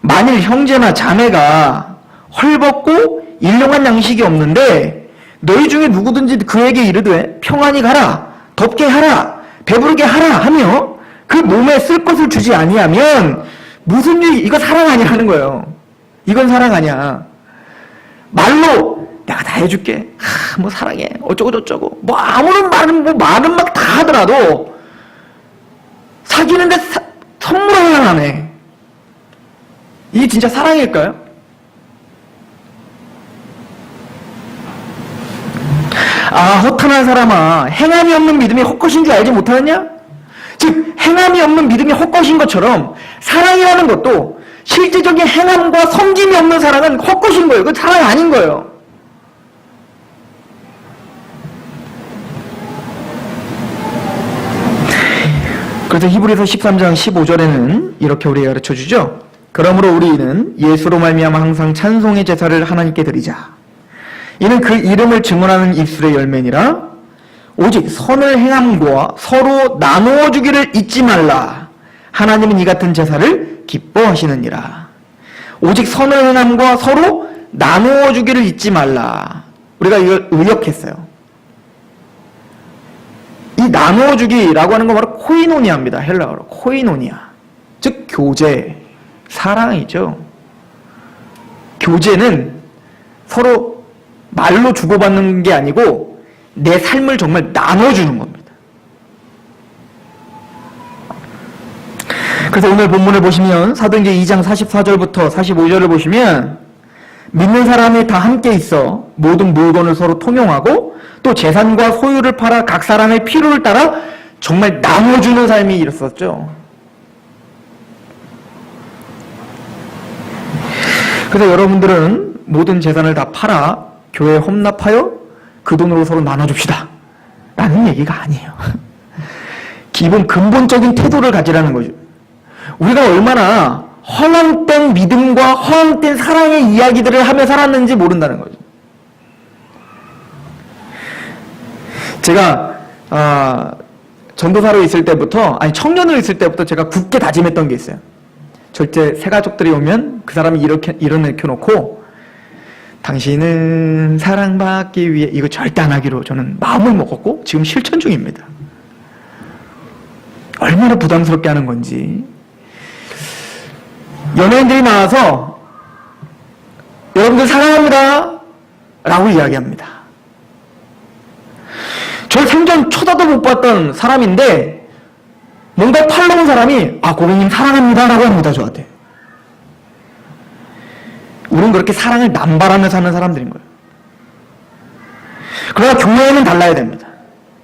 만일 형제나 자매가 헐벗고 일용한 양식이 없는데 너희 중에 누구든지 그에게 이르되 평안히 가라 덥게 하라 배부르게 하라 하며 그 몸에 쓸 것을 주지 아니하면 무슨 일이 이거 사랑 아니라는 거예요. 이건 사랑 아니야. 말로 내가 다 해줄게. 뭐 사랑해. 어쩌고 저쩌고. 뭐 아무런 말은 막 다 하더라도 사귀는데 선물 하나 안 해. 이게 진짜 사랑일까요? 허탄한 사람아, 행함이 없는 믿음이 헛것인 줄 알지 못하느냐? 즉 행함이 없는 믿음이 헛것인 것처럼 사랑이라는 것도 실제적인 행함과 섬김이 없는 사랑은 헛것인 거예요. 그건 사랑이 아닌 거예요. 그래서 히브리서 13장 15절에는 이렇게 우리에게 가르쳐주죠. 그러므로 우리는 예수로 말미암아 항상 찬송의 제사를 하나님께 드리자. 이는 그 이름을 증언하는 입술의 열매니라. 오직 선을 행함과 서로 나누어 주기를 잊지 말라. 하나님은 이 같은 제사를 기뻐하시느니라. 오직 선을 행함과 서로 나누어 주기를 잊지 말라. 우리가 이걸 의역했어요. 이 나누어 주기라고 하는 건 바로 코이노니아입니다. 헬라어로 코이노니아. 즉 교제, 사랑이죠. 교제는 서로 말로 주고받는 게 아니고 내 삶을 정말 나눠주는 겁니다. 그래서 오늘 본문을 보시면 사도행전 2장 44절부터 45절을 보시면 믿는 사람이 다 함께 있어 모든 물건을 서로 통용하고 또 재산과 소유를 팔아 각 사람의 필요를 따라 정말 나눠주는 삶이 있었죠. 그래서 여러분들은 모든 재산을 다 팔아 교회에 헌납하여 그 돈으로 서로 나눠줍시다 라는 얘기가 아니에요. 기본 근본적인 태도를 가지라는 거죠. 우리가 얼마나 허황된 믿음과 허황된 사랑의 이야기들을 하며 살았는지 모른다는 거죠. 제가 전도사로 있을 때부터 청년으로 있을 때부터 제가 굳게 다짐했던 게 있어요. 절대 새 가족들이 오면 그 사람이 이렇게 놓고 당신은 사랑받기 위해 이거 절대 안 하기로 저는 마음을 먹었고 지금 실천 중입니다. 얼마나 부담스럽게 하는 건지. 연예인들이 나와서 여러분들 사랑합니다 라고 이야기합니다. 저 생전 쳐다도 못 봤던 사람인데 뭔가 팔러온 사람이 고객님 사랑합니다 라고 합니다. 저한테. 우리는 그렇게 사랑을 남발하면서 사는 사람들인 거예요. 그러나 교회는 달라야 됩니다.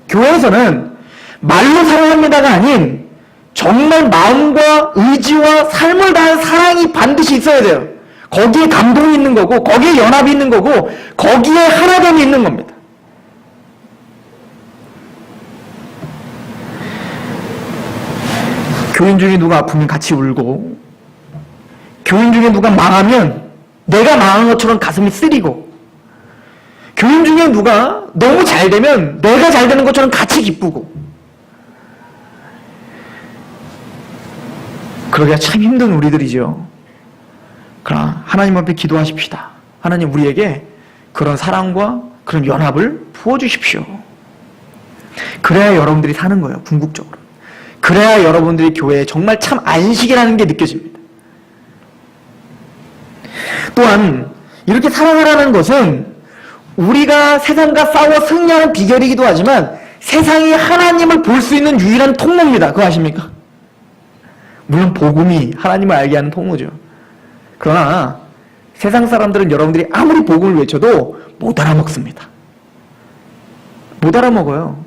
교회에서는 말로 사랑합니다가 아닌 정말 마음과 의지와 삶을 다한 사랑이 반드시 있어야 돼요. 거기에 감동이 있는 거고 거기에 연합이 있는 거고 거기에 하나됨이 있는 겁니다. 교인 중에 누가 아프면 같이 울고, 교인 중에 누가 망하면 내가 망한 것처럼 가슴이 쓰리고, 교인 중에 누가 너무 잘 되면 내가 잘 되는 것처럼 같이 기쁘고, 그러기가 참 힘든 우리들이죠. 그러나 하나님 앞에 기도하십시다. 하나님 우리에게 그런 사랑과 그런 연합을 부어주십시오. 그래야 여러분들이 사는 거예요. 궁극적으로. 그래야 여러분들이 교회에 정말 참 안식이라는 게 느껴집니다. 또한 이렇게 사랑하라는 것은 우리가 세상과 싸워 승리하는 비결이기도 하지만 세상이 하나님을 볼 수 있는 유일한 통로입니다. 그거 아십니까? 물론 복음이 하나님을 알게 하는 통로죠. 그러나 세상 사람들은 여러분들이 아무리 복음을 외쳐도 못 알아먹습니다. 못 알아먹어요.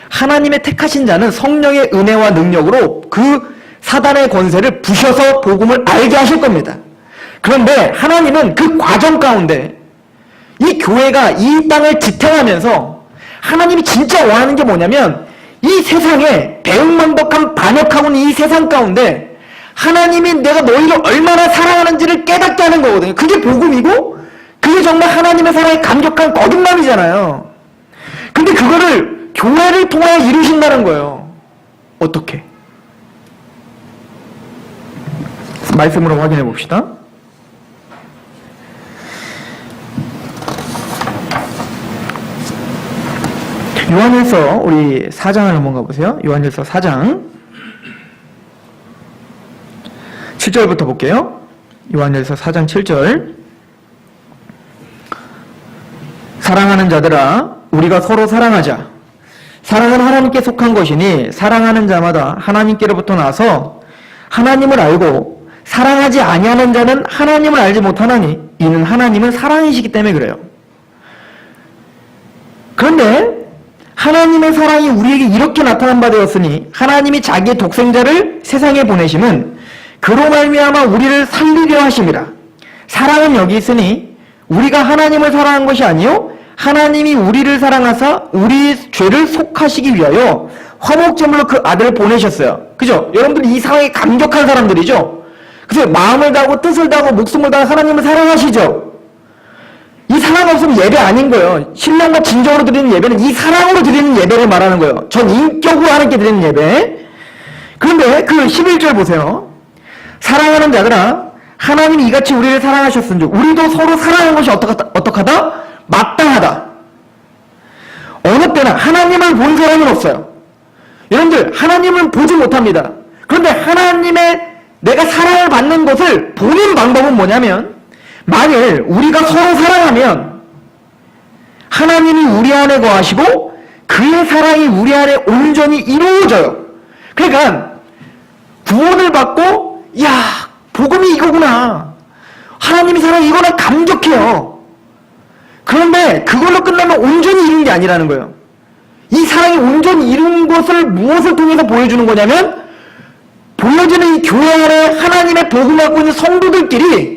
하나님의 택하신 자는 성령의 은혜와 능력으로 그 사단의 권세를 부셔서 복음을 알게 하실 겁니다. 그런데 하나님은 그 과정 가운데 이 교회가 이 땅을 지탱하면서 하나님이 진짜 원하는 게 뭐냐면 이 세상에 배은망덕한 반역하고 있는 이 세상 가운데 하나님이 내가 너희를 얼마나 사랑하는지를 깨닫게 하는 거거든요. 그게 복음이고 그게 정말 하나님의 사랑에 감격한 거듭남이잖아요. 근데 그거를 교회를 통하여 이루신다는 거예요. 어떻게? 말씀으로 확인해 봅시다. 요한일서 우리 4장을 한번 가보세요. 요한일서 4장 7절부터 볼게요. 요한일서 4장 7절. 사랑하는 자들아 우리가 서로 사랑하자. 사랑은 하나님께 속한 것이니 사랑하는 자마다 하나님께로부터 나서 하나님을 알고 사랑하지 아니하는 자는 하나님을 알지 못하나니 이는 하나님은 사랑이시기 때문에 그래요. 그런데 하나님의 사랑이 우리에게 이렇게 나타난 바 되었으니 하나님이 자기의 독생자를 세상에 보내심은 그로 말미암아 우리를 살리려 하심이라. 사랑은 여기 있으니 우리가 하나님을 사랑한 것이 아니요 하나님이 우리를 사랑하사 우리 죄를 속하시기 위하여 화목제물로 그 아들을 보내셨어요. 그죠? 여러분들 이 사랑에 감격한 사람들이죠? 그래서 마음을 다하고 뜻을 다하고 목숨을 다하고 하나님을 사랑하시죠? 이 사랑 없으면 예배 아닌 거예요. 신령과 진정으로 드리는 예배는 이 사랑으로 드리는 예배를 말하는 거예요. 전 인격으로 하나님께 드리는 예배. 그런데 그 11절 보세요. 사랑하는 자들아 하나님이 이같이 우리를 사랑하셨은즉 우리도 서로 사랑하는 것이 어떡하다? 마땅하다. 어느 때나 하나님을 본 사람은 없어요. 여러분들 하나님을 보지 못합니다. 그런데 하나님의 내가 사랑을 받는 것을 보는 방법은 뭐냐면 만일 우리가 서로 사랑하면 하나님이 우리 안에 거하시고 그의 사랑이 우리 안에 온전히 이루어져요. 그러니까 구원을 받고 야 복음이 이거구나. 하나님이 사랑이 이거나 감격해요. 그런데 그걸로 끝나면 온전히 이룬 게 아니라는 거예요. 이 사랑이 온전히 이룬 것을 무엇을 통해서 보여주는 거냐면 보여지는 이 교회 안에 하나님의 복음을 갖고 있는 성도들끼리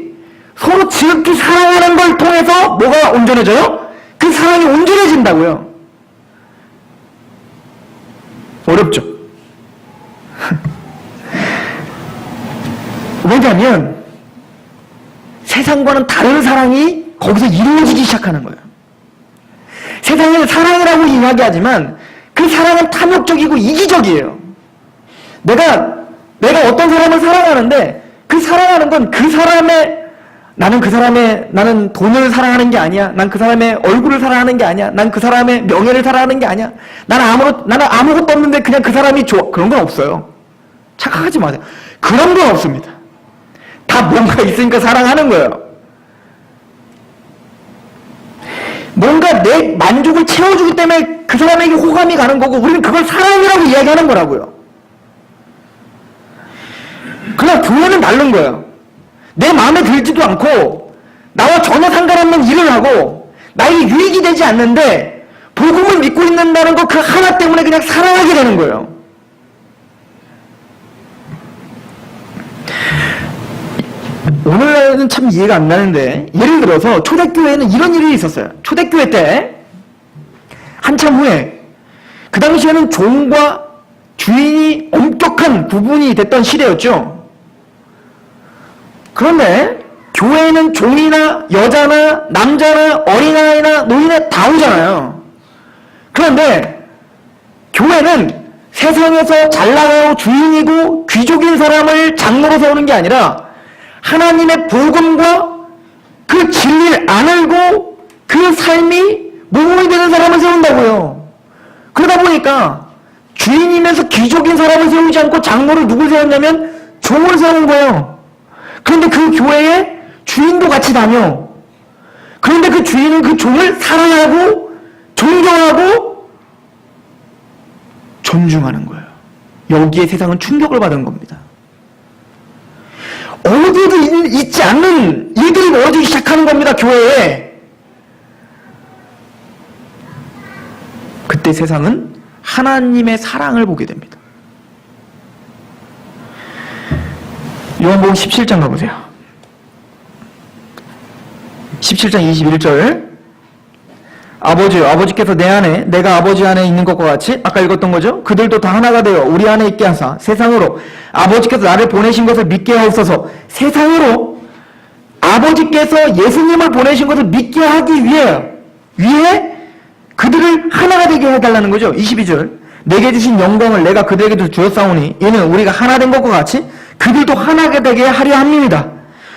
서로 지극히 사랑하는 걸 통해서 뭐가 온전해져요? 그 사랑이 온전해진다고요. 어렵죠? 왜냐하면 세상과는 다른 사랑이 거기서 이루어지기 시작하는 거예요. 세상에는 사랑이라고 이야기하지만 그 사랑은 탐욕적이고 이기적이에요. 내가 어떤 사람을 사랑하는데 그 사랑하는 건 그 사람의 나는 돈을 사랑하는 게 아니야. 난 그 사람의 얼굴을 사랑하는 게 아니야. 난 그 사람의 명예를 사랑하는 게 아니야. 나는 아무것도 없는데 그냥 그 사람이 좋아. 그런 건 없어요. 착각하지 마세요. 그런 건 없습니다. 다 뭔가 있으니까 사랑하는 거예요. 뭔가 내 만족을 채워주기 때문에 그 사람에게 호감이 가는 거고 우리는 그걸 사랑이라고 이야기하는 거라고요. 그러나 교회는 다른 거예요. 내 마음에 들지도 않고 나와 전혀 상관없는 일을 하고 나에게 유익이 되지 않는데 복음을 믿고 있는다는 거 그 하나 때문에 그냥 사랑하게 되는 거예요. 오늘날은 참 이해가 안 나는데 예를 들어서 초대교회에는 이런 일이 있었어요. 초대교회 때 한참 후에 그 당시에는 종과 주인이 엄격한 명확한 구분이 됐던 시대였죠. 그런데 교회에는 종이나 여자나 남자나 어린아이나 노인나 다 오잖아요. 그런데 교회는 세상에서 잘나가고 주인이고 귀족인 사람을 장로로 세우는 게 아니라 하나님의 복음과 그 진리를 안 알고 그 삶이 모범이 되는 사람을 세운다고요. 그러다 보니까 주인이면서 귀족인 사람을 세우지 않고 장로를 누굴 세웠냐면 종을 세운 거예요. 그런데 그 교회에 주인도 같이 다녀. 그런데 그 주인은 그 종을 사랑하고 존경하고 존중하는 거예요. 여기에 세상은 충격을 받은 겁니다. 어디에도 있지 않는 일들이 벌어지기 시작하는 겁니다. 교회에. 그때 세상은 하나님의 사랑을 보게 됩니다. 요한복음 17장 가보세요. 17장 21절. 아버지요, 아버지께서 내 안에 내가 아버지 안에 있는 것과 같이 아까 읽었던 거죠. 그들도 다 하나가 되어 우리 안에 있게 하사 세상으로 아버지께서 나를 보내신 것을 믿게 하옵소서. 세상으로 아버지께서 예수님을 보내신 것을 믿게 하기 위해 그들을 하나가 되게 해달라는 거죠. 22절. 내게 주신 영광을 내가 그들에게도 주었사오니 이는 우리가 하나 된 것과 같이 그들도 하나가 되게 하려 함입니다.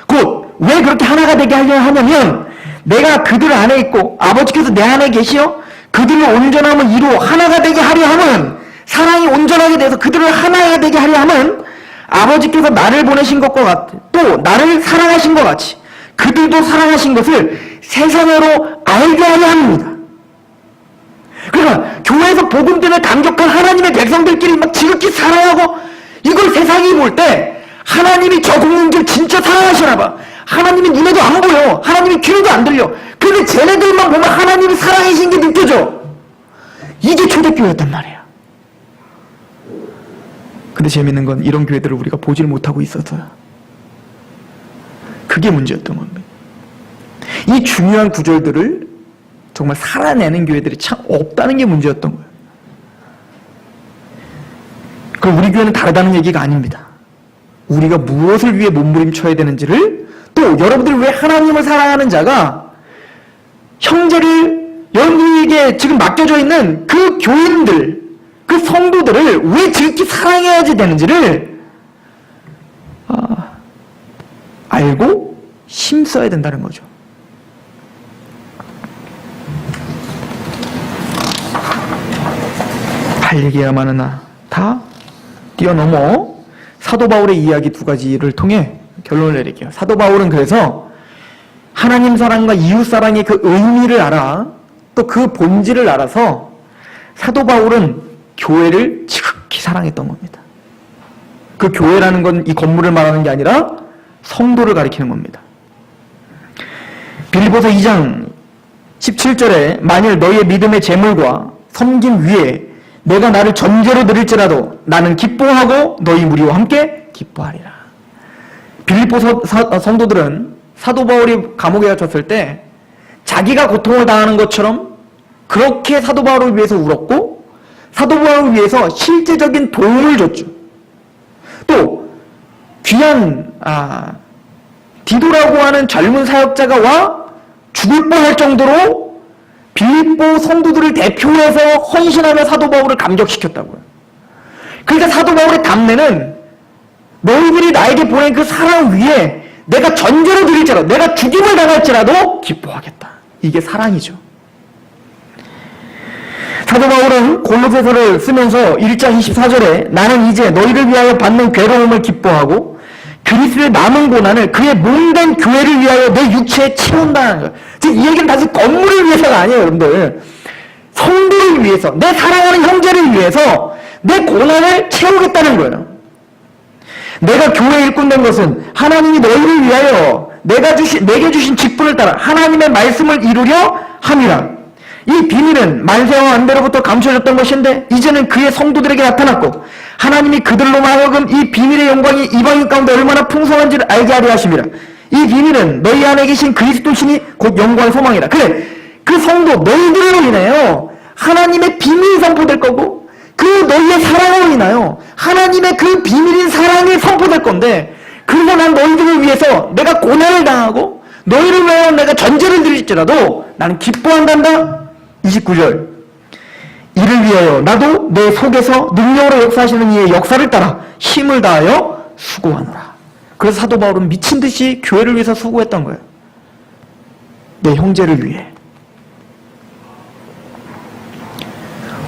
곧 왜 그렇게 하나가 되게 하려 하냐면 내가 그들 안에 있고 아버지께서 내 안에 계시어 그들을 온전함을 이루어 하나가 되게 하려 함은, 사랑이 온전하게 돼서 그들을 하나가 되게 하려 함은 아버지께서 나를 보내신 것과 같아 또 나를 사랑하신 것 같이 그들도 사랑하신 것을 세상으로 알게 하려 합니다. 그러니까 교회에서 복음 때문에 감격한 하나님의 백성들끼리 막 지극히 사랑하고 이걸 세상이 볼 때 하나님이 저 국민들 진짜 사랑하시나 봐. 하나님이 눈에도 안 보여. 하나님이 귀에도 안 들려. 근데 쟤네들만 보면 하나님이 사랑하신 게 느껴져. 이게 초대교회였단 말이야. 근데 재밌는 건 이런 교회들을 우리가 보질 못하고 있어서요. 그게 문제였던 겁니다. 이 중요한 구절들을 정말 살아내는 교회들이 참 없다는 게 문제였던 거예요. 그럼 우리 교회는 다르다는 얘기가 아닙니다. 우리가 무엇을 위해 몸부림쳐야 되는지를, 또 여러분들이 왜 하나님을 사랑하는 자가 형제를 여러분들에게 지금 맡겨져 있는 그 교인들, 그 성도들을 왜 지극히 사랑해야지 되는지를 알고 힘써야 된다는 거죠. 할 얘기야 많으나 다 뛰어넘어 사도 바울의 이야기 두 가지를 통해 결론을 내릴게요. 사도 바울은 그래서 하나님 사랑과 이웃 사랑의 그 의미를 알아, 또 그 본질을 알아서 사도 바울은 교회를 지극히 사랑했던 겁니다. 그 교회라는 건 이 건물을 말하는 게 아니라 성도를 가리키는 겁니다. 빌립보서 2장 17절에 만일 너희의 믿음의 재물과 섬김 위에 내가 나를 전제로 드릴지라도 나는 기뻐하고 너희 무리와 함께 기뻐하리라. 빌립보 성도들은 사도 바울이 감옥에 갇혔을 때 자기가 고통을 당하는 것처럼 그렇게 사도 바울을 위해서 울었고 사도 바울을 위해서 실제적인 도움을 줬죠. 또 귀한 디도라고 하는 젊은 사역자가 와 죽을 뻔할 정도로 빌립보 성도들을 대표해서 헌신하며 사도 바울을 감격시켰다고요. 그러니까 사도 바울의 담내는 너희들이 나에게 보낸 그 사랑 위에 내가 전제로 드릴지라도, 내가 죽임을 당할지라도 기뻐하겠다. 이게 사랑이죠. 사도 바울은 골로새서를 쓰면서 1장 24절에 나는 이제 너희를 위하여 받는 괴로움을 기뻐하고 그리스도의 남은 고난을 그의 몸된 교회를 위하여 내 육체에 채운다는 거예요. 즉 이 얘기는 단지 건물을 위해서가 아니에요, 여러분들. 성도를 위해서, 내 사랑하는 형제를 위해서 내 고난을 채우겠다는 거예요. 내가 교회 일꾼 된 것은 하나님이 너희를 위하여 내게 주신 직분을 따라 하나님의 말씀을 이루려 함이라. 이 비밀은 만세와 안대로부터 감춰졌던 것인데 이제는 그의 성도들에게 나타났고 하나님이 그들로 하여금 이 비밀의 영광이 이방인 가운데 얼마나 풍성한지를 알게 하려 하심이라. 이 비밀은 너희 안에 계신 그리스도 신이 곧 영광의 소망이라. 그래, 그 성도 너희들로 인하여 하나님의 비밀이 선포될 거고 그 너희의 사랑으로 인하여 하나님의 그 비밀인 사랑이 선포될 건데, 그래서 난 너희들을 위해서 내가 고난을 당하고 너희를 위하여 내가 전제를 드릴지라도 나는 기뻐한단다. 29절, 이를 위하여 나도 내 속에서 능력으로 역사하시는 이의 역사를 따라 힘을 다하여 수고하노라. 그래서 사도 바울은 미친 듯이 교회를 위해서 수고했던 거예요. 내 형제를 위해.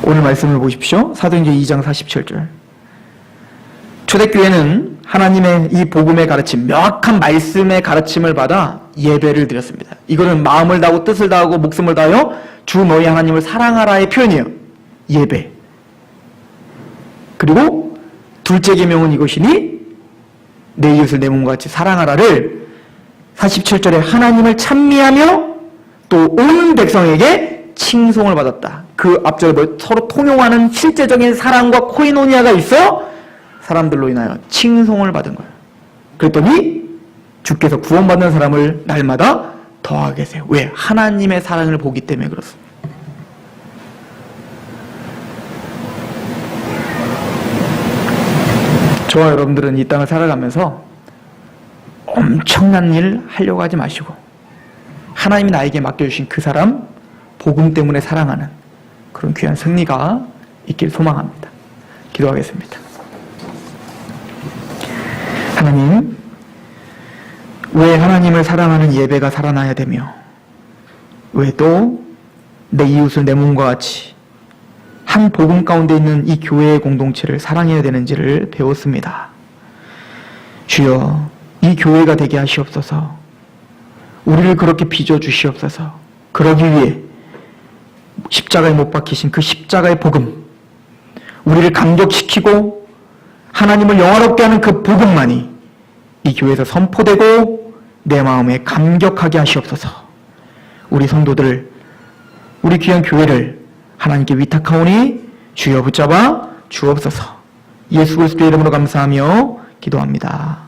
오늘 말씀을 보십시오. 사도행전 2장 47절. 초대교회는 하나님의 이 복음의 가르침, 명확한 말씀의 가르침을 받아 예배를 드렸습니다. 이거는 마음을 다하고 뜻을 다하고 목숨을 다하여 주 너희 하나님을 사랑하라의 표현이에요. 예배. 그리고 둘째 계명은 이것이니 내 이웃을 내 몸과 같이 사랑하라를 47절에 하나님을 찬미하며 또 온 백성에게 칭송을 받았다. 그 앞절에 서로 통용하는 실제적인 사랑과 코이노니아가 있어 사람들로 인하여 칭송을 받은 거예요. 그랬더니 주께서 구원받는 사람을 날마다 더하게 하세요. 왜? 하나님의 사랑을 보기 때문에 그렇습니다. 저와 여러분들은 이 땅을 살아가면서 엄청난 일 하려고 하지 마시고 하나님이 나에게 맡겨주신 그 사람 복음 때문에 사랑하는 그런 귀한 승리가 있길 소망합니다. 기도하겠습니다. 하나님, 왜 하나님을 사랑하는 예배가 살아나야 되며 왜 또 내 이웃을 내 몸과 같이 한 복음 가운데 있는 이 교회의 공동체를 사랑해야 되는지를 배웠습니다. 주여, 이 교회가 되게 하시옵소서. 우리를 그렇게 빚어주시옵소서. 그러기 위해 십자가에 못 박히신 그 십자가의 복음, 우리를 감격시키고 하나님을 영화롭게 하는 그 복음만이 이 교회에서 선포되고 내 마음에 감격하게 하시옵소서. 우리 성도들, 우리 귀한 교회를 하나님께 위탁하오니 주여 붙잡아 주옵소서. 예수 그리스도의 이름으로 감사하며 기도합니다.